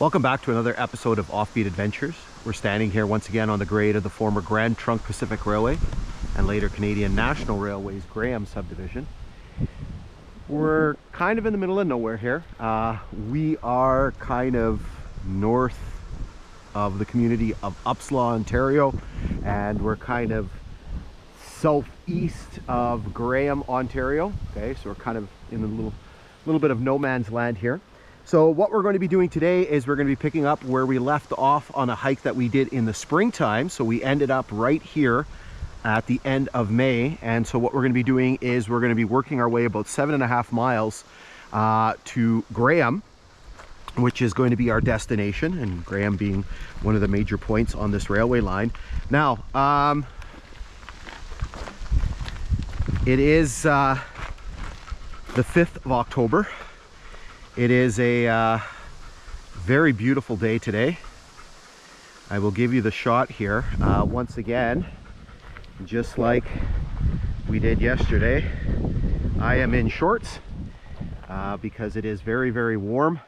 Welcome back to another episode of Offbeat Adventures. We're standing here once again on the grade of the former Grand Trunk Pacific Railway and later Canadian National Railways-Raith Subdivision. We're kind of in the middle of nowhere here. We are kind of north of the community of Upsala, Ontario, and we're kind of southeast of Graham, Ontario. Okay, so we're kind of in a little bit of no man's land here. So what we're going to be doing today is we're going to be picking up where we left off on a hike that we did in the springtime. So we ended up right here at the end of May. And so what we're going to be doing is we're going to be working our way about 7.5 miles to Graham, which is going to be our destination, and Graham being one of the major points on this railway line. Now, it is the 5th of October. It is a very beautiful day today. I will give you the shot here. Once again, just like we did yesterday, I am in shorts because it is very, very warm.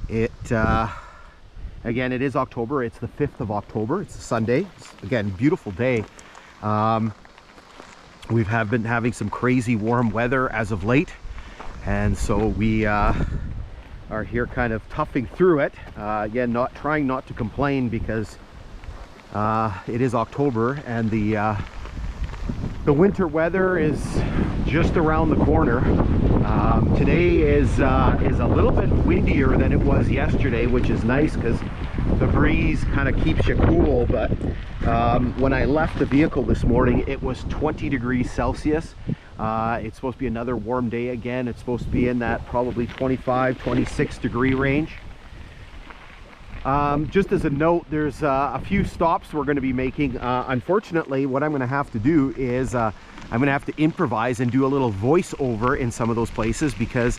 Again, it is October. It's the 5th of October. It's a Sunday. It's, again, beautiful day. We have been having some crazy warm weather as of late, and so we are here kind of toughing through it. Again, trying not to complain because it is October and the winter weather is just around the corner. Today is a little bit windier than it was yesterday, which is nice because the breeze kind of keeps you cool. But when I left the vehicle this morning, it was 20 degrees Celsius. It's supposed to be another warm day again. It's supposed to be in that probably 25, 26 degree range. Just as a note, there's a few stops we're going to be making. Unfortunately, what I'm going to have to do is I'm going to have to improvise and do a little voiceover in some of those places because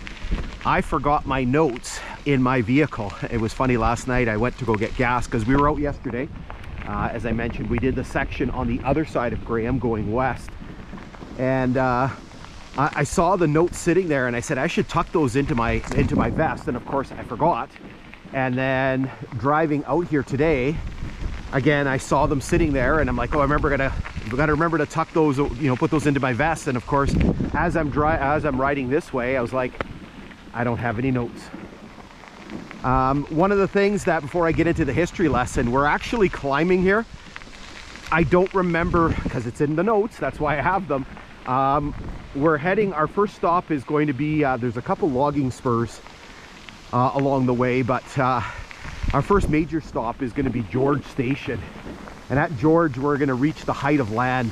I forgot my notes in my vehicle. It was funny, last night I went to go get gas because we were out yesterday. As I mentioned, we did the section on the other side of Graham going west, and I saw the notes sitting there and I said I should tuck those into my vest, and of course I forgot. And then driving out here today, again, I saw them sitting there and I'm like, oh, I gotta remember to tuck those, you know, put those into my vest. And of course, as I'm riding this way, I was like, I don't have any notes. One of the things that, before I get into the history lesson, we're actually climbing here. I don't remember because it's in the notes, that's why I have them. We're heading, our first stop is going to be, there's a couple logging spurs along the way, but our first major stop is going to be George Station, and at George we're going to reach the height of land,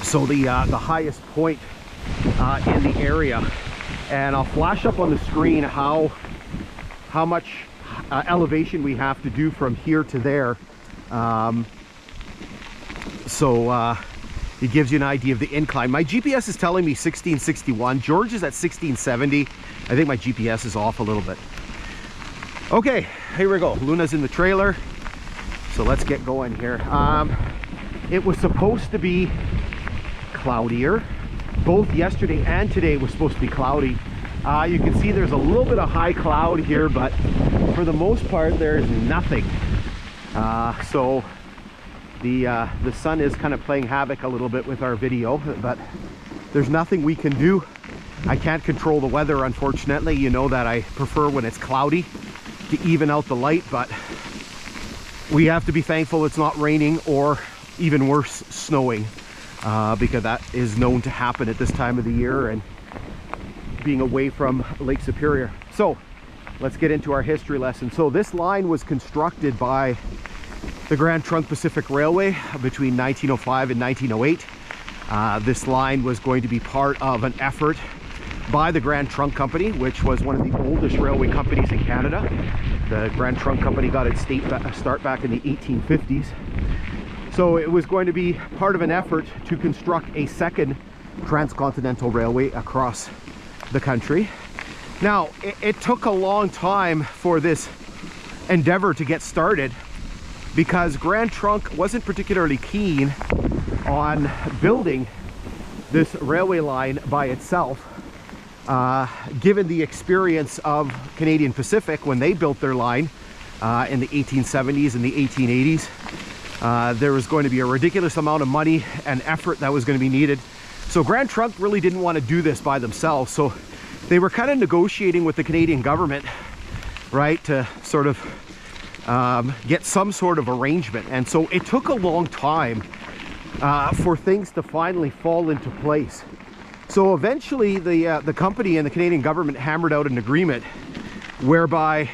so the highest point in the area. And I'll flash up on the screen how much elevation we have to do from here to there, so it gives you an idea of the incline. My GPS is telling me 1661. George is at 1670. I think my GPS is off a little bit. Okay, here we go. Luna's in the trailer, so let's get going here. It was supposed to be cloudier. Both yesterday and today was supposed to be cloudy. You can see there's a little bit of high cloud here, but for the most part there's nothing. So the sun is kind of playing havoc a little bit with our video, but there's nothing we can do. I can't control the weather, unfortunately. You know that I prefer when it's cloudy to even out the light, but we have to be thankful it's not raining or, even worse, snowing, because that is known to happen at this time of the year and being away from Lake Superior. So let's get into our history lesson. So this line was constructed by the Grand Trunk Pacific Railway between 1905 and 1908. This line was going to be part of an effort by the Grand Trunk Company, which was one of the oldest railway companies in Canada. The Grand Trunk Company got its start back in the 1850s. So it was going to be part of an effort to construct a second transcontinental railway across the country. Now, it took a long time for this endeavor to get started because Grand Trunk wasn't particularly keen on building this railway line by itself. given the experience of Canadian Pacific when they built their line in the 1870s and the 1880s. There was going to be a ridiculous amount of money and effort that was going to be needed. So Grand Trunk really didn't want to do this by themselves. So they were kind of negotiating with the Canadian government, right, to sort of get some sort of arrangement. And so it took a long time for things to finally fall into place. So eventually the company and the Canadian government hammered out an agreement whereby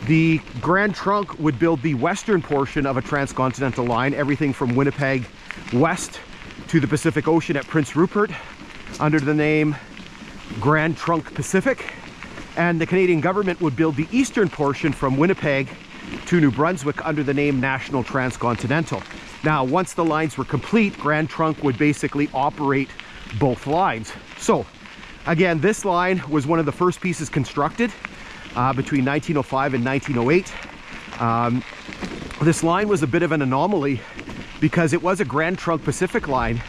the Grand Trunk would build the western portion of a transcontinental line, everything from Winnipeg west to the Pacific Ocean at Prince Rupert, under the name Grand Trunk Pacific. And the Canadian government would build the eastern portion from Winnipeg to New Brunswick under the name National Transcontinental. Now, once the lines were complete, Grand Trunk would basically operate both lines. So again, this line was one of the first pieces constructed between 1905 and 1908. This line was a bit of an anomaly because it was a Grand Trunk Pacific line,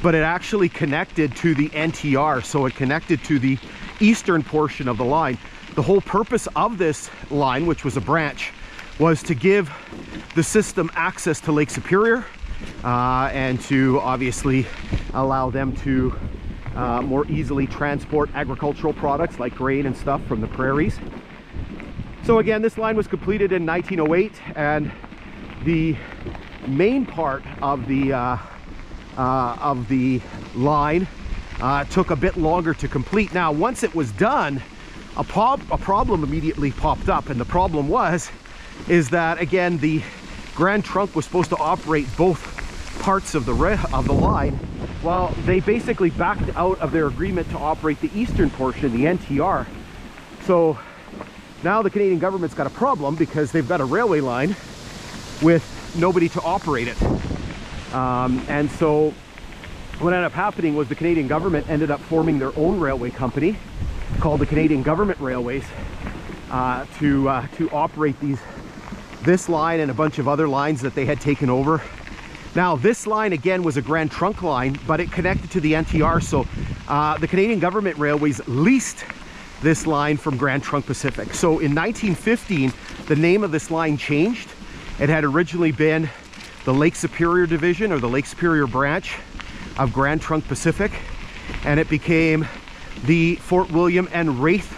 but it actually connected to the NTR, so it connected to the eastern portion of the line. The whole purpose of this line, which was a branch, was to give the system access to Lake Superior and to obviously allow them to more easily transport agricultural products like grain and stuff from the prairies. So again, this line was completed in 1908, and the main part of the line took a bit longer to complete. Now, once it was done, a problem immediately popped up, and the problem is that again the Grand Trunk was supposed to operate both parts of the line. Well, they basically backed out of their agreement to operate the eastern portion, the NTR. So now the Canadian government's got a problem because they've got a railway line with nobody to operate it. And so what ended up happening was the Canadian government ended up forming their own railway company called the Canadian Government Railways to operate this line and a bunch of other lines that they had taken over. Now, this line again was a Grand Trunk line, but it connected to the NTR. So the Canadian Government Railways leased this line from Grand Trunk Pacific. So in 1915, the name of this line changed. It had originally been the Lake Superior Division, or the Lake Superior branch of Grand Trunk Pacific, and it became the Fort William and Raith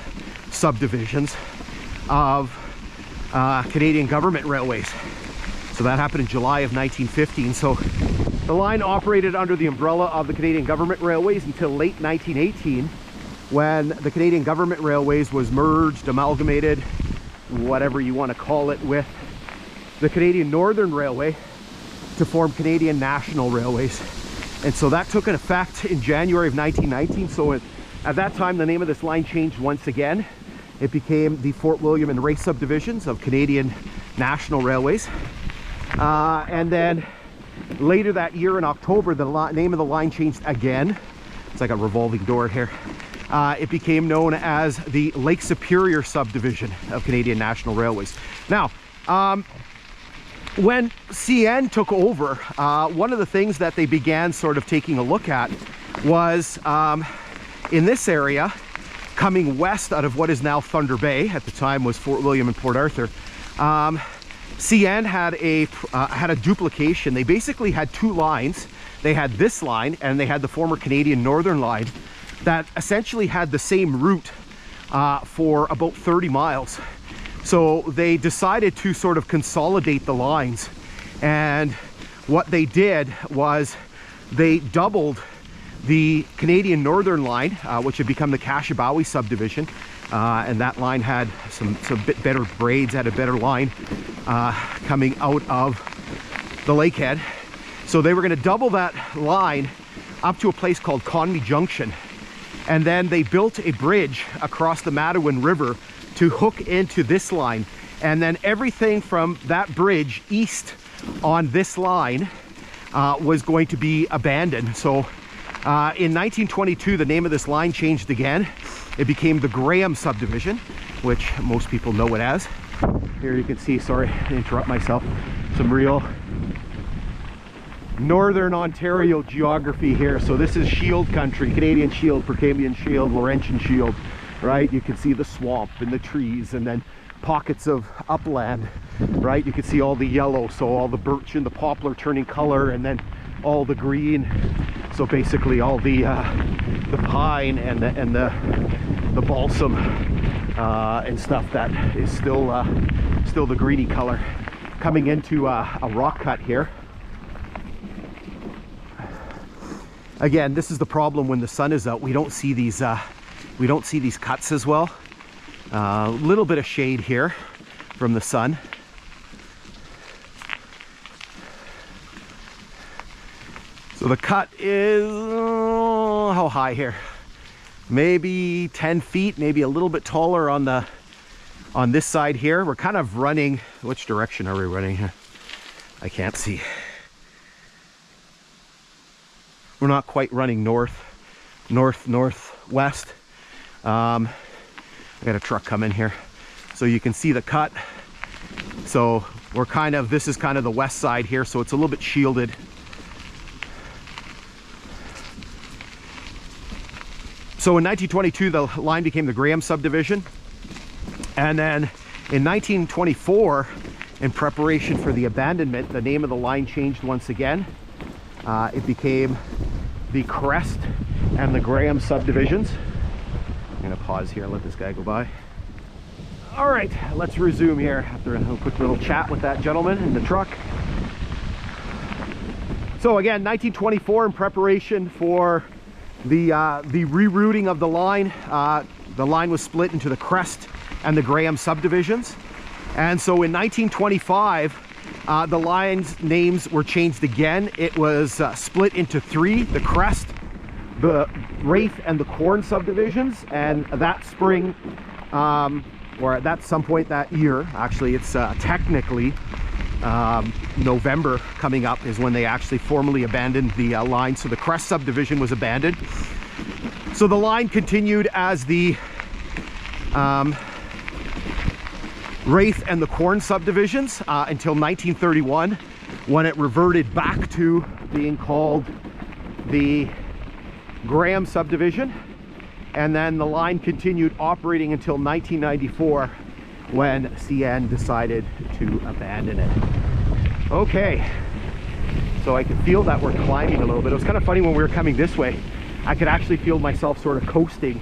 subdivisions of Canadian Government Railways. So that happened in July of 1915. So the line operated under the umbrella of the Canadian Government Railways until late 1918, when the Canadian Government Railways was merged, amalgamated, whatever you want to call it, with the Canadian Northern Railway to form Canadian National Railways. And so that took an effect in January of 1919. So at that time, the name of this line changed once again. It became the Fort William and Raith subdivisions of Canadian National Railways. And then later that year in October, the name of the line changed again. It's like a revolving door here. It became known as the Lake Superior subdivision of Canadian National Railways. Now, when CN took over, one of the things that they began sort of taking a look at was in this area, coming west out of what is now Thunder Bay, at the time was Fort William and Port Arthur, CN had a duplication. They basically had two lines. They had this line and they had the former Canadian Northern line that essentially had the same route for about 30 miles. So they decided to sort of consolidate the lines, and what they did was they doubled the Canadian Northern line, which had become the Kashibawi subdivision, and that line had some bit better grades, had a better line coming out of the lakehead. So they were going to double that line up to a place called Conwy Junction, and then they built a bridge across the Matawan River to hook into this line, and then everything from that bridge east on this line was going to be abandoned. So in 1922, the name of this line changed again. It became the Graham subdivision, which most people know it as. Here you can see, sorry to interrupt myself, some real Northern Ontario geography here. So this is Shield country, Canadian Shield, Precambrian Shield, Laurentian Shield, right? You can see the swamp and the trees, and then pockets of upland, right? You can see all the yellow, so all the birch and the poplar turning color, and then all the green. So basically all the pine and the balsam and stuff that is still the greeny color. Coming into a rock cut here. Again, this is the problem when the sun is out. We don't see these cuts as well. A little bit of shade here from the sun. So the cut is how high here? Maybe 10 feet, maybe a little bit taller on this side here. We're kind of running, which direction are we running here? I can't see. We're not quite running northwest. I got a truck coming here. So you can see the cut. So we're kind of, this is kind of the west side here, so it's a little bit shielded. So in 1922, the line became the Graham Subdivision. And then in 1924, in preparation for the abandonment, the name of the line changed once again. It became the Crest and the Graham Subdivisions. I'm gonna pause here and let this guy go by. All right, let's resume here after a quick little chat with that gentleman in the truck. So again, 1924, in preparation for the rerouting of the line was split into the Crest and the Graham subdivisions. And so in 1925, the line's names were changed again. It was split into three: the Crest, the Raith, and the Corn subdivisions. And that spring, or at that some point that year, actually it's technically November coming up is when they actually formally abandoned the line. So the Crest subdivision was abandoned. So the line continued as the Raith and the Corn subdivisions until 1931, when it reverted back to being called the Graham subdivision. And then the line continued operating until 1994, when CN decided to abandon it. Okay, so I could feel that we're climbing a little bit. It was kind of funny when we were coming this way. I could actually feel myself sort of coasting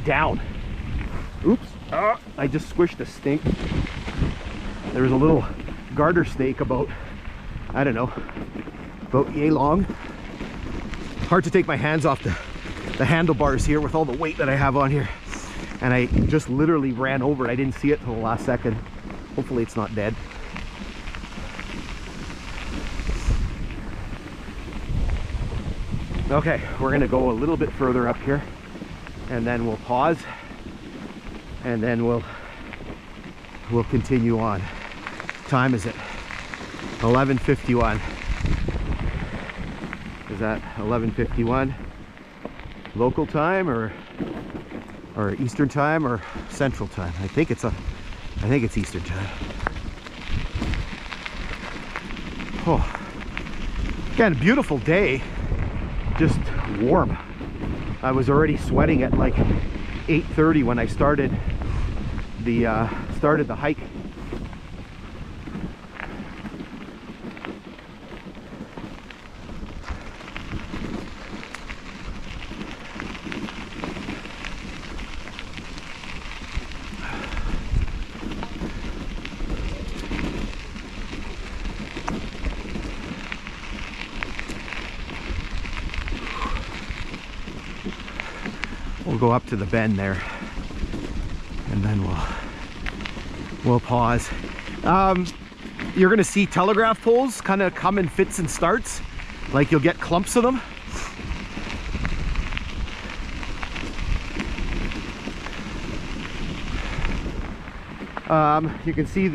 down. Oops, I just squished a snake. There was a little garter snake about, I don't know, about yay long. Hard to take my hands off the handlebars here with all the weight that I have on here. And I just literally ran over it. I didn't see it till the last second. Hopefully it's not dead. Okay, we're gonna go a little bit further up here, and then we'll pause, and then we'll continue on. Time is it? 11:51. Is that 11:51 local time or Eastern time or Central time? I think it's Eastern time. Oh, again, beautiful day, just warm. I was already sweating at like 8:30 when I started the hike. We'll go up to the bend there, and then we'll pause. You're gonna see telegraph poles kind of come in fits and starts, like you'll get clumps of them. You can see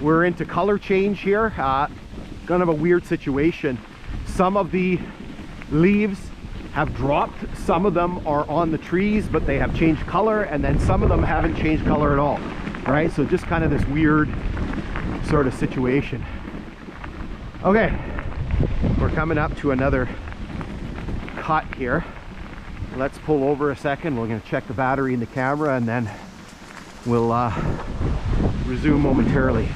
we're into color change here. Kind of a weird situation. Some of the leaves have dropped, some of them are on the trees but they have changed color, and then some of them haven't changed color at all, right? So just kind of this weird sort of situation. Okay, we're coming up to another cut here. Let's pull over a second. We're going to check the battery in the camera and then we'll resume momentarily.